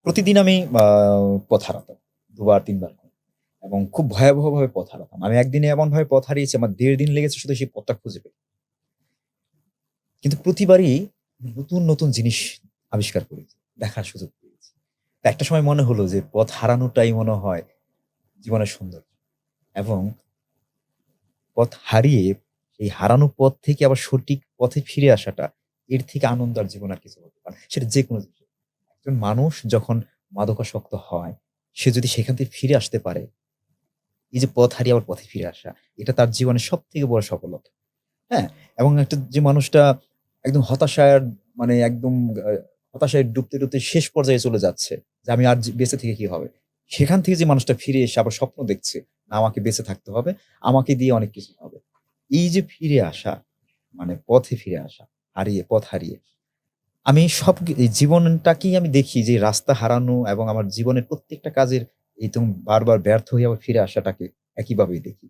প্রতিদিন আমি পথ হারাতাম। ২ বার ৩ বার করে এবং খুব ভয়াবহভাবে পথ হারাতাম। আমি একদিনে এমনভাবে পথ হারিয়েছি আমার ১.৫ দিন লেগেছে শুধু সেই পথটা খুঁজে পেতে। কিন্তু প্রতিবারই নতুন জিনিস আবিষ্কার করেছি, দেখার সুযোগ পেয়েছি। তো একটা সময় মনে হলো যে পথ হারানোটাই মনে হয় জীবনের সৌন্দর্য এবং পথ হারিয়ে এই হারানো পথ থেকে আবার সঠিক পথে ফিরে আসাটা এর থেকে আনন্দ আর জীবনে আর কিছু হতে পারে না। সেটা যেকোনো জিনিস। একজন মানুষ যখন মাদকাসক্ত হয়, সে যদি সেখান থেকে ফিরে আসতে পারে, এই যে পথ হারিয়ে আবার পথে ফিরে আসা, এটা তার জীবনের সবথেকে বড় সফলতা। হ্যাঁ? এবং একটা যে মানুষটা একদম হতাশার মানে একদম আ হতাশায় ডুবতে শেষ পর্যায়ে চলে যাচ্ছে যে আমি আর বেঁচে থেকে কি হবে? সেখান থেকে যে মানুষটা ফিরে এসে আবার স্বপ্ন দেখছে, না আমাকে বেঁচে থাকতে হবে, আমাকে দিয়ে অনেক কিছু হবে। এই যে ফিরে আসা, মানে পথে ফিরে আসা, পথ হারিয়ে আমি এই জীবনটাকেই আমি দেখি যে রাস্তা হারানো এবং আমার জীবনের প্রত্যেকটা কাজের বারবার ব্যর্থ হয়ে আবার ফিরে আসাটাকে একইভাবেই দেখি।